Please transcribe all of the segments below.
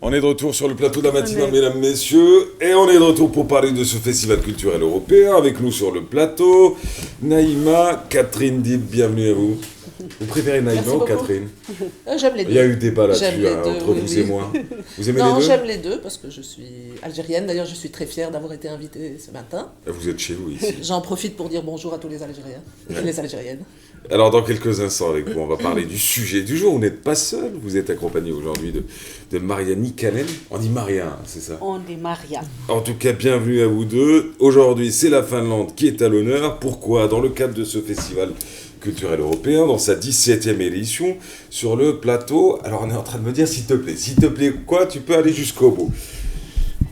On est de retour sur le plateau de la matinale, mesdames, messieurs, et on est de retour pour parler de ce festival culturel européen. Avec nous sur le plateau, Naïma, Catherine Dib, bienvenue à vous. Vous préférez Naïma ou Catherine? J'aime les deux. Il y a eu débat là-dessus entre vous et moi. Vous aimez les deux? Non, j'aime les deux parce que je suis algérienne. D'ailleurs, je suis très fière d'avoir été invitée ce matin. Vous êtes chez vous ici. J'en profite pour dire bonjour à tous les Algériens et les Algériennes. Alors, dans quelques instants avec vous, on va parler du sujet du jour. Vous n'êtes pas seul. Vous êtes accompagné aujourd'hui de Mariani Kalem. On dit Maria, c'est ça? On dit Maria. En tout cas, bienvenue à vous deux. Aujourd'hui, c'est la Finlande qui est à l'honneur. Pourquoi? Dans le cadre de ce festival culturel européen, dans sa 17e édition, sur le plateau. Alors, on est en train de me dire, s'il te plaît, quoi? Tu peux aller jusqu'au bout.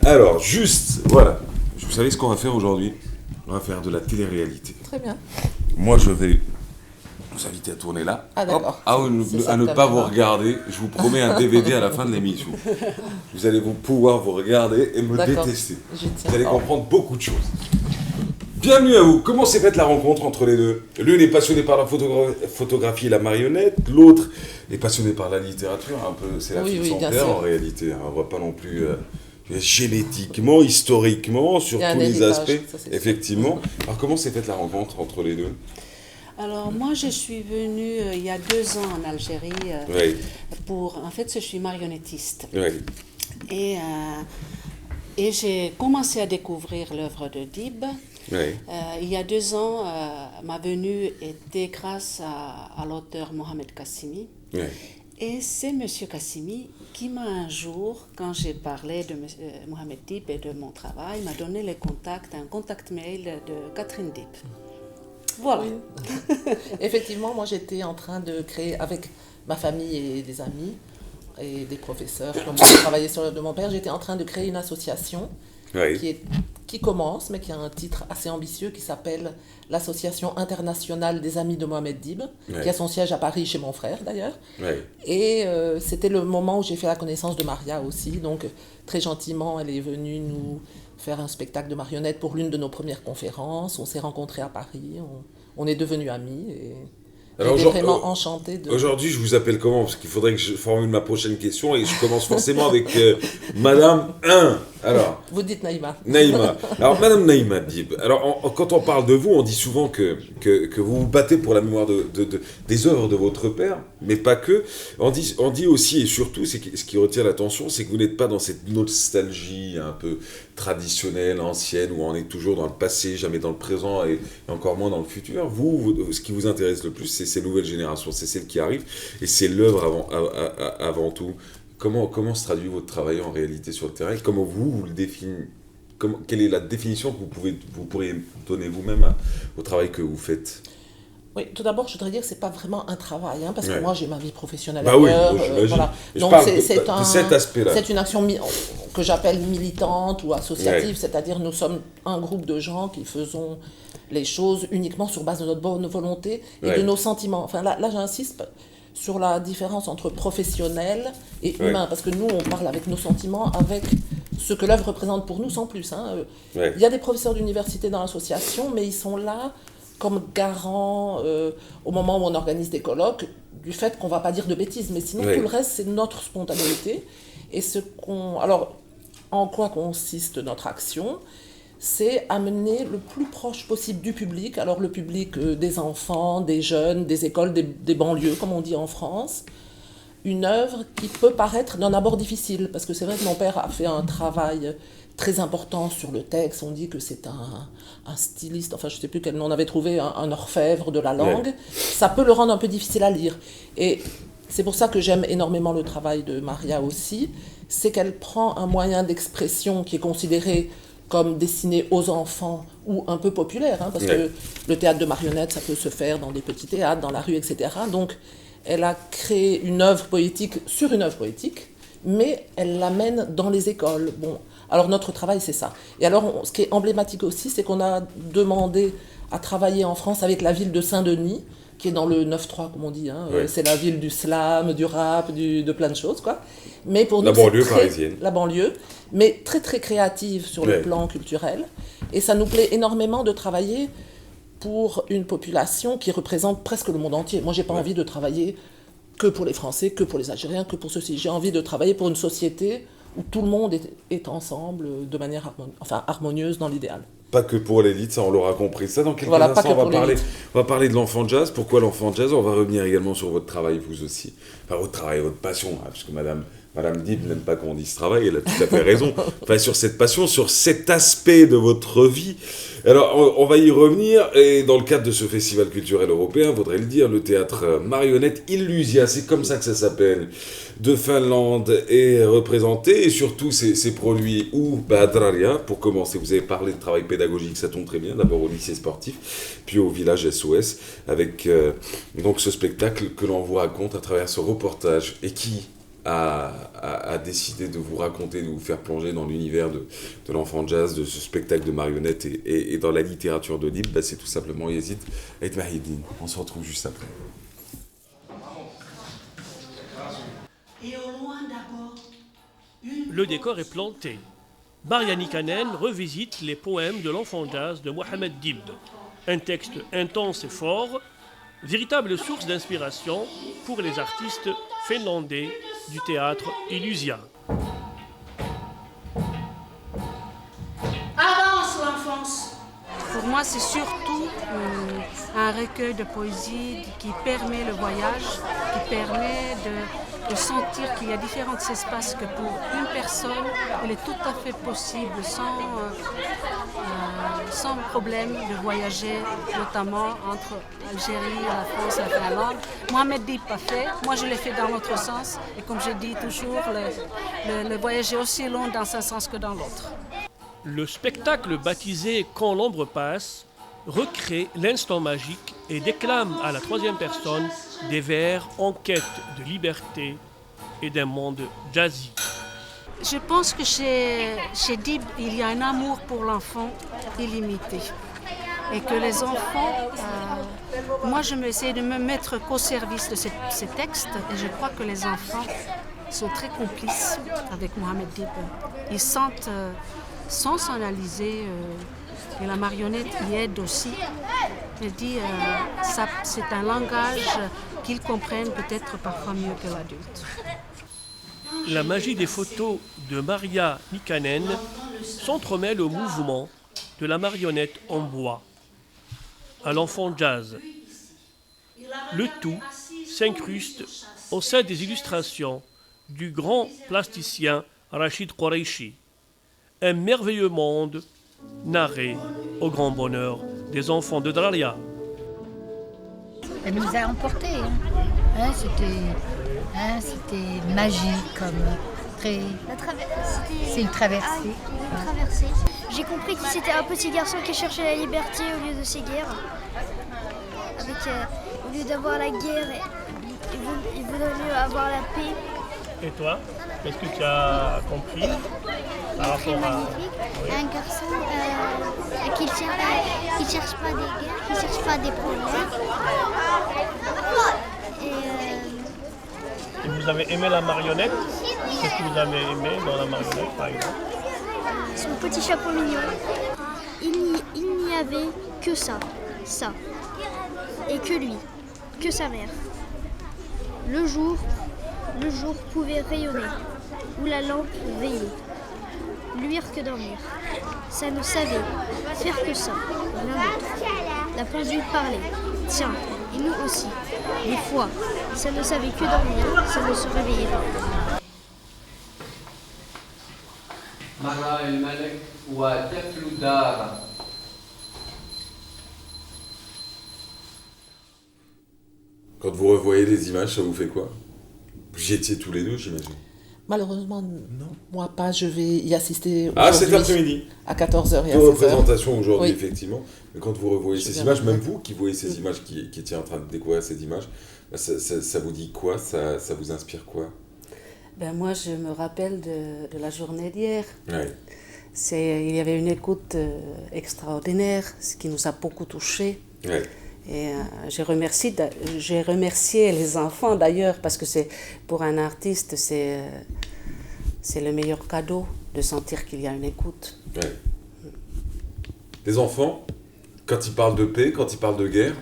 Alors, juste, voilà. Vous savez ce qu'on va faire aujourd'hui? On va faire de la télé-réalité. Très bien. Moi, je vais vous inviter à tourner là. Ah, d'accord. À ne pas vous regarder. Je vous promets un DVD à la fin de l'émission. Vous allez pouvoir vous regarder et me détester. Vous allez comprendre beaucoup de choses. Bienvenue à vous. Comment s'est faite la rencontre entre les deux? L'une est passionnée par la photographie et la marionnette, l'autre est passionnée par la littérature. Un peu, c'est la fille de son père en réalité. On ne voit pas non plus génétiquement, historiquement, sur tous les aspects. Effectivement. Alors comment s'est faite la rencontre entre les deux? Alors moi je suis venue il y a 2 ans en Algérie en fait je suis marionnettiste. Et j'ai commencé à découvrir l'œuvre de Dib. Il y a 2 ans, ma venue était grâce à l'auteur Mohamed Kassimi. Et c'est M. Kassimi qui m'a un jour, quand j'ai parlé de Mohamed Dib et de mon travail, m'a donné un contact mail de Catherine Dib. Voilà. Oui. Effectivement, moi j'étais en train de créer avec ma famille et des amis et des professeurs qui ont travaillé sur l'œuvre de mon père, j'étais en train de créer une association qui commence, mais qui a un titre assez ambitieux qui s'appelle l'Association internationale des amis de Mohamed Dib, qui a son siège à Paris chez mon frère d'ailleurs. Et c'était le moment où j'ai fait la connaissance de Maria aussi, donc très gentiment elle est venue nous faire un spectacle de marionnettes pour l'une de nos premières conférences. On s'est rencontrés à Paris, on est devenus amis et j'étais vraiment enchantée de... Aujourd'hui, je vous appelle comment? Parce qu'il faudrait que je formule ma prochaine question et je commence forcément avec Madame 1. Alors, vous dites Naïma. Naïma. Alors, Madame Naïma Dib, alors, quand on parle de vous, on dit souvent que vous vous battez pour la mémoire des œuvres de votre père, mais pas que. On dit aussi, et surtout, ce qui retient l'attention, c'est que vous n'êtes pas dans cette nostalgie un peu traditionnelle, ancienne, où on est toujours dans le passé, jamais dans le présent, et encore moins dans le futur. Vous, ce qui vous intéresse le plus, c'est ces nouvelles générations, c'est celles qui arrivent, et c'est l'œuvre avant tout. Comment se traduit votre travail en réalité sur le terrain? Comment vous le définissez? Quelle est la définition que vous pourriez donner vous-même au travail que vous faites? Oui, tout d'abord, je voudrais dire que ce n'est pas vraiment un travail, parce que moi, j'ai ma vie professionnelle ailleurs. Voilà. Donc, cet aspect-là. C'est une action que j'appelle militante ou associative, c'est-à-dire nous sommes un groupe de gens qui faisons les choses uniquement sur base de notre bonne volonté et de nos sentiments. Enfin, là j'insiste sur la différence entre professionnel et humain, parce que nous, on parle avec nos sentiments, avec ce que l'œuvre représente pour nous, sans plus. Il y a des professeurs d'université dans l'association, mais ils sont là comme garants, au moment où on organise des colloques, du fait qu'on ne va pas dire de bêtises, mais sinon tout le reste, c'est notre spontanéité. Et alors, en quoi consiste notre action? C'est amener le plus proche possible du public, alors le public des enfants, des jeunes, des écoles, des banlieues, comme on dit en France, une œuvre qui peut paraître d'un abord difficile, parce que c'est vrai que mon père a fait un travail très important sur le texte. On dit que c'est un styliste, enfin je ne sais plus quel nom on avait trouvé, un orfèvre de la langue. Ça peut le rendre un peu difficile à lire. Et c'est pour ça que j'aime énormément le travail de Maria aussi, c'est qu'elle prend un moyen d'expression qui est considéré comme destiné aux enfants ou un peu populaire, parce que le théâtre de marionnettes, ça peut se faire dans des petits théâtres, dans la rue, etc. Donc, elle a créé une œuvre poétique sur une œuvre poétique, mais elle l'amène dans les écoles. Bon, alors notre travail, c'est ça. Et alors, ce qui est emblématique aussi, c'est qu'on a demandé à travailler en France avec la ville de Saint-Denis, qui est dans le 9-3, comme on dit. C'est la ville du slam, du rap, de plein de choses, quoi. Mais pour nous, la banlieue parisienne. La banlieue, mais très, très créative sur le plan culturel. Et ça nous plaît énormément de travailler pour une population qui représente presque le monde entier. Moi, j'ai pas envie de travailler que pour les Français, que pour les Algériens, que pour ceux-ci. J'ai envie de travailler pour une société où tout le monde est ensemble de manière harmonieuse dans l'idéal. Pas que pour l'élite, ça on l'aura compris. Ça, dans quelques instants, on va parler de l'enfant jazz. Pourquoi l'enfant jazz? On va revenir également sur votre travail, vous aussi. Enfin, votre travail, votre passion, hein, parce que Madame Dib n'aime pas qu'on dise travail, elle a tout à fait raison. Enfin, sur cette passion, sur cet aspect de votre vie. Alors, on va y revenir. Et dans le cadre de ce festival culturel européen, faudrait le dire, le théâtre marionnette Illusia, c'est comme ça que ça s'appelle, de Finlande, est représenté. Et surtout, c'est produit où Draria, pour commencer. Vous avez parlé de travail pédagogique, ça tombe très bien. D'abord au lycée sportif, puis au village SOS, avec donc ce spectacle que l'on vous raconte à travers ce reportage. Et qui a décidé de vous raconter, de vous faire plonger dans l'univers de l'enfant jazz, de ce spectacle de marionnettes et dans la littérature de Dib, c'est tout simplement Yazid et Mahiddine. On se retrouve juste après. Le décor est planté. Maria Nikkanen revisite les poèmes de l'enfant jazz de Mohamed Dib. Un texte intense et fort, véritable source d'inspiration pour les artistes finlandais du théâtre Illusia. Avance l'enfance. Pour moi, c'est surtout un recueil de poésie qui permet le voyage, qui permet de sentir qu'il y a différents espaces, que pour une personne, il est tout à fait possible, sans problème, de voyager, notamment entre Algérie, la France et la Finlande. Mohamed Dib a fait, moi je l'ai fait dans l'autre sens, et comme je dis toujours, le voyage est aussi long dans un sens que dans l'autre. Le spectacle baptisé Quand l'ombre passe recrée l'instant magique et déclame à la troisième personne des vers en quête de liberté et d'un monde jazzy. Je pense que chez Dib, il y a un amour pour l'enfant illimité. Et que les enfants, moi je me essaie de me mettre qu'au service de ces textes, et je crois que les enfants sont très complices avec Mohamed Dib. Ils sentent, sans s'analyser, et la marionnette y aide aussi. Je dis, c'est un langage qu'ils comprennent peut-être parfois mieux que l'adulte. La magie des photos de Maria Nikkanen s'entremêle au mouvement de la marionnette en bois, à l'enfant jazz. Le tout s'incruste au sein des illustrations du grand plasticien Rachid Qureishi. Un merveilleux monde narré au grand bonheur des enfants de Draria. Elle nous a emportés. C'était magique, comme très... C'est une traversée. Une traversée. J'ai compris que c'était un petit garçon qui cherchait la liberté au lieu de ces guerres. Au lieu d'avoir la guerre, il voudrait mieux avoir la paix. Et toi, qu'est-ce que tu as compris par rapport à... Oui. Un garçon qui ne cherche pas des guerres, qui ne cherche pas des problèmes. Et vous avez aimé la marionnette? Qu'est-ce que vous avez aimé dans la marionnette, par exemple? Son petit chapeau mignon. Il n'y avait que ça. Et que lui, que sa mère. Le jour pouvait rayonner, ou la lampe veiller. Luire que dormir. Ça ne savait faire que ça, rien d'autre. La pendule parlait. Tiens, et nous aussi. Des fois, ça ne savait que dormir, ça ne se réveillait pas. مرة الملك وطفل دار. Quand vous revoyez les images, ça vous fait quoi? J'y étiez tous les deux, j'imagine. Malheureusement, non. Moi pas, je vais y assister cet après-midi. À 14h et à 16h. Pour représentation aujourd'hui, oui. Effectivement. Mais quand vous revoyez ces images, même vous qui voyez ces images, qui étiez en train de découvrir ces images, ça vous dit quoi? Ça vous inspire quoi? Moi, je me rappelle de la journée d'hier. Ouais. Il y avait une écoute extraordinaire, ce qui nous a beaucoup touchés. Ouais. Et j'ai remercié les enfants d'ailleurs, parce que pour un artiste, c'est le meilleur cadeau de sentir qu'il y a une écoute. Ouais. Les enfants, quand ils parlent de paix, quand ils parlent de guerre,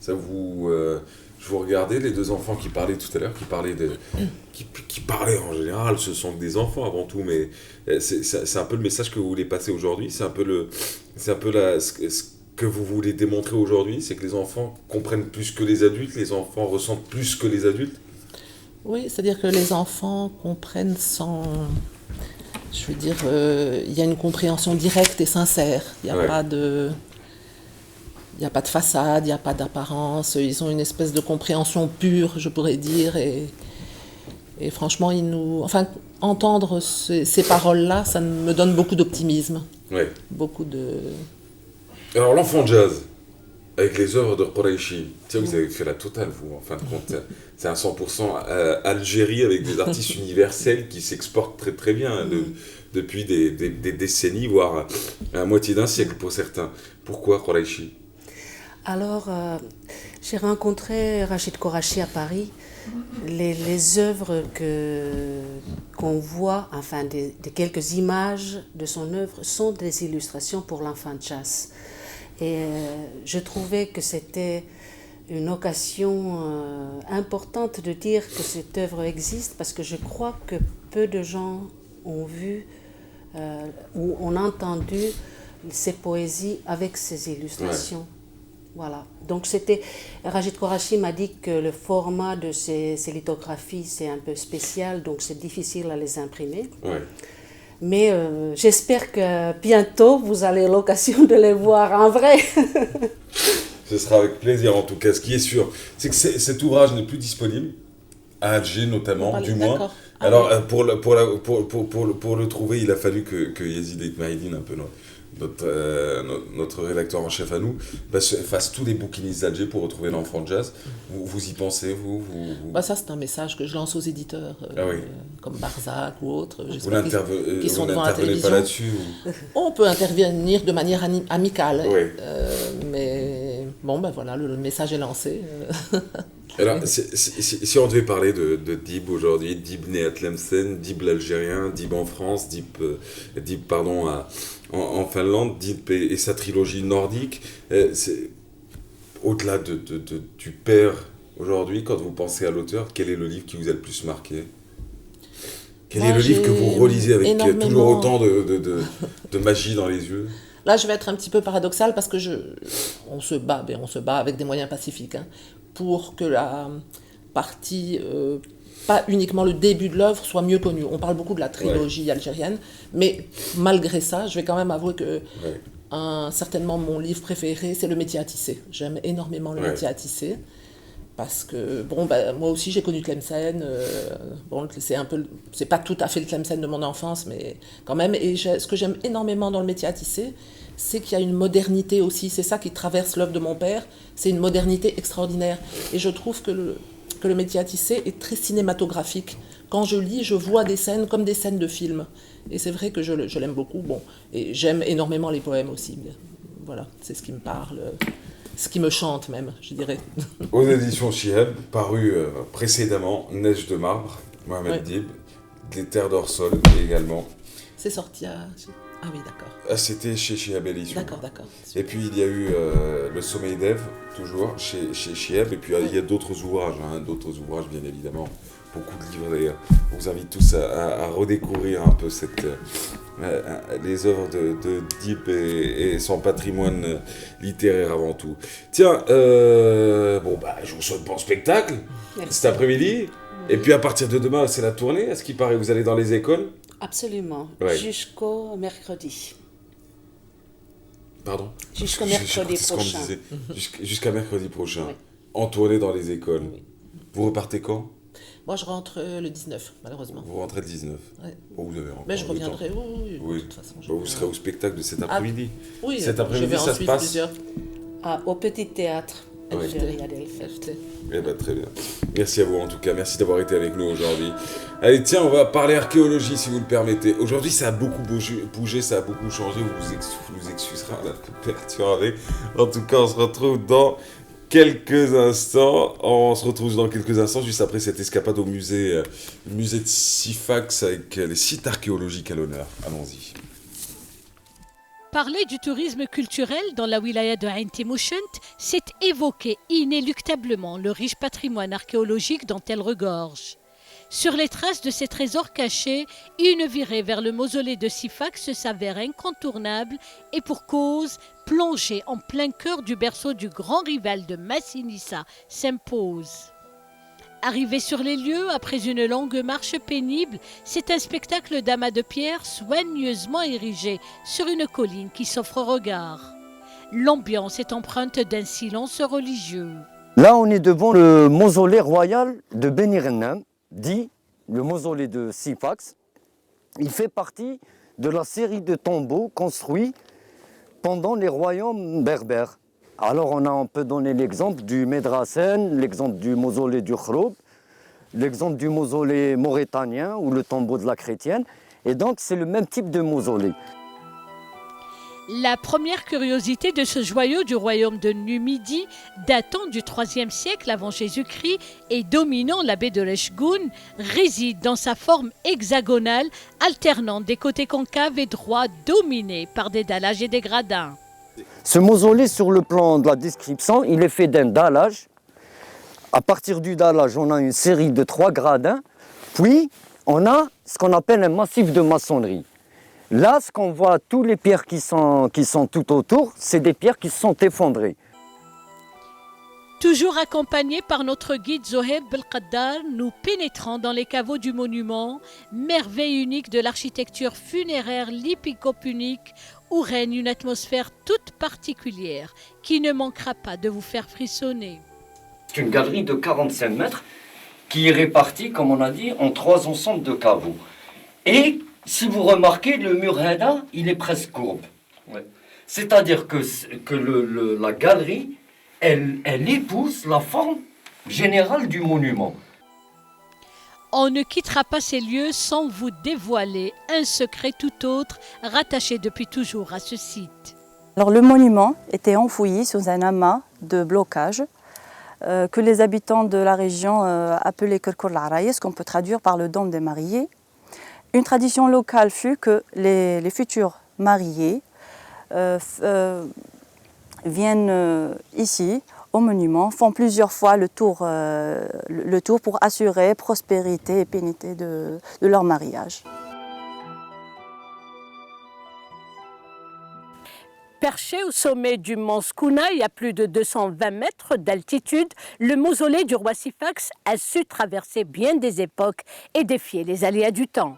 ça vous... je je vous regardais, les deux enfants qui parlaient tout à l'heure, qui parlaient en général, ce sont que des enfants avant tout, mais c'est un peu le message que vous voulez passer aujourd'hui, ce que vous voulez démontrer aujourd'hui, c'est que les enfants comprennent plus que les adultes, les enfants ressentent plus que les adultes. Oui, c'est-à-dire que les enfants comprennent sans... Je veux dire, il y a une compréhension directe et sincère. Il n'y a pas de... Il n'y a pas de façade, il n'y a pas d'apparence. Ils ont une espèce de compréhension pure, je pourrais dire. Et franchement, entendre ces paroles-là, ça me donne beaucoup d'optimisme. Ouais. Beaucoup de... Alors, l'enfant jazz, avec les œuvres de Qureishi, vous avez fait la totale, vous, en fin de compte. C'est un 100% Algérie avec des artistes universels qui s'exportent très très bien depuis des décennies, voire à moitié d'un siècle pour certains. Pourquoi Qureishi ? Alors, j'ai rencontré Rachid Korachi à Paris. Les œuvres qu'on voit, enfin des quelques images de son œuvre, sont des illustrations pour l'enfant jazz. Et je trouvais que c'était une occasion importante de dire que cette œuvre existe, parce que je crois que peu de gens ont vu ou ont entendu ces poésies avec ces illustrations. Ouais. Voilà. Donc Rachid Korachi m'a dit que le format de ces lithographies c'est un peu spécial, donc c'est difficile à les imprimer. Ouais. Mais j'espère que bientôt vous avez l'occasion de les voir en vrai. Ce sera avec plaisir en tout cas. Ce qui est sûr, c'est que cet ouvrage n'est plus disponible, à Alger notamment, du moins. Alors pour le trouver, il a fallu que Yazid Etmaïdine, un peu notre rédacteur en chef à nous, fasse tous les bouquinistes d'Alger pour retrouver l'enfant de jazz. Vous y pensez, vous Ça, c'est un message que je lance aux éditeurs, comme Barzac ou autres. Vous n'intervenez pas là-dessus On peut intervenir de manière amicale, oui. Mais bon, voilà, le message est lancé. Alors, si on devait parler de Dib aujourd'hui, Dib né à Tlemcen, Dib l'Algérien, Dib en France, Dib en Finlande, Dib et sa trilogie nordique, c'est au-delà du père aujourd'hui, quand vous pensez à l'auteur, quel est le livre qui vous a le plus marqué ? Quel est le livre que vous relisez avec toujours autant de magie dans les yeux ? Là, je vais être un petit peu paradoxale parce que on se bat avec des moyens pacifiques pour que la partie, pas uniquement le début de l'œuvre, soit mieux connue. On parle beaucoup de la trilogie algérienne, mais malgré ça, je vais quand même avouer que certainement mon livre préféré, c'est Le métier à tisser. J'aime énormément Le métier à tisser. Parce que, moi aussi j'ai connu Tlemcen, c'est pas tout à fait le Tlemcen de mon enfance, mais quand même, et ce que j'aime énormément dans Le métier à tisser, c'est qu'il y a une modernité aussi, c'est ça qui traverse l'œuvre de mon père, c'est une modernité extraordinaire, et je trouve que le métier à tisser est très cinématographique. Quand je lis, je vois des scènes comme des scènes de film, et c'est vrai que je l'aime beaucoup, et j'aime énormément les poèmes aussi, voilà, c'est ce qui me parle. Ce qui me chante même, je dirais. Aux éditions Chihab, paru précédemment, Neige de marbre, Mohamed Dib, Les terres d'Orsol également. C'est sorti à... Ah oui, d'accord. C'était chez Chihab Édition. D'accord. Et puis il y a eu Le Sommeil d'Ève, toujours chez Chihab, et puis il y a d'autres ouvrages, bien évidemment. Beaucoup de livres d'ailleurs. On vous invite tous à redécouvrir un peu les œuvres de Dib et son patrimoine littéraire avant tout. Tiens, je vous souhaite bon spectacle. Merci. Cet après-midi. Et puis à partir de demain, c'est la tournée. À ce qui paraît, vous allez dans les écoles ? Absolument. Jusqu'au mercredi. Pardon ? Jusqu'au mercredi prochain. Jusqu'à mercredi prochain. Oui. En tournée dans les écoles. Oui. Vous repartez quand ? Moi, je rentre le 19, malheureusement. Vous rentrez le 19 ? Oui. Vous avez encore mais je reviendrai, oui. De toute façon. Vous serez au spectacle de cet après-midi. Oui, cet après-midi, ça se passe plusieurs. Au Petit Théâtre. Algérie à Delft. Très bien. Merci à vous en tout cas, merci d'avoir été avec nous aujourd'hui. Allez, tiens, on va parler archéologie si vous le permettez. Aujourd'hui, ça a beaucoup bougé, ça a beaucoup changé, vous nous excuserez la perturbée. En tout cas, on se retrouve dans quelques instants. Juste après cette escapade au musée de Sifax avec les sites archéologiques à l'honneur. Allons-y. parler du tourisme culturel dans la wilaya de Ain Timouschent, c'est évoquer inéluctablement le riche patrimoine archéologique dont elle regorge. Sur les traces de ces trésors cachés, une virée vers le mausolée de Sifax s'avère incontournable et pour cause, plongée en plein cœur du berceau du grand rival de Massinissa s'impose. Arrivé sur les lieux, après une longue marche pénible, c'est un spectacle d'amas de pierre soigneusement érigé sur une colline qui s'offre au regard. L'ambiance est empreinte d'un silence religieux. Là, on est devant le mausolée royal de Beni Ghennem, dit le mausolée de Sifax. Il fait partie de la série de tombeaux construits pendant les royaumes berbères. Alors on peut donner l'exemple du Médrassen, l'exemple du mausolée du Khroub, l'exemple du mausolée mauritanien ou le tombeau de la chrétienne. Et donc c'est le même type de mausolée. La première curiosité de ce joyau du royaume de Numidie, datant du IIIe siècle avant Jésus-Christ et dominant la baie de l'Eshgoun, réside dans sa forme hexagonale, alternant des côtés concaves et droits dominés par des dallages et des gradins. Ce mausolée, sur le plan de la description, il est fait d'un dallage. À partir du dallage, on a une série de 3 gradins, puis on a ce qu'on appelle un massif de maçonnerie. Là, ce qu'on voit, tous les pierres qui sont tout autour, c'est des pierres qui se sont effondrées. Toujours accompagné par notre guide Zoheb Belkaddar, nous pénétrons dans les caveaux du monument, merveille unique de l'architecture funéraire lipico-punique, où règne une atmosphère toute particulière qui ne manquera pas de vous faire frissonner. C'est une galerie de 45 mètres qui est répartie, comme on a dit, en 3 ensembles de caveaux. Et si vous remarquez, le mur Heda, il est presque courbe. Ouais. C'est-à-dire que la galerie, elle épouse la forme générale du monument. On ne quittera pas ces lieux sans vous dévoiler un secret tout autre rattaché depuis toujours à ce site. Alors, le monument était enfoui sous un amas de blocage que les habitants de la région appelaient Kerkour l'Araï, ce qu'on peut traduire par le dôme des mariés. Une tradition locale fut que les futurs mariés viennent ici au monument, font plusieurs fois le tour pour assurer prospérité et pérennité de leur mariage. Perché au sommet du mont Skounaï, à plus de 220 mètres d'altitude, le mausolée du roi Sifax a su traverser bien des époques et défier les aléas du temps.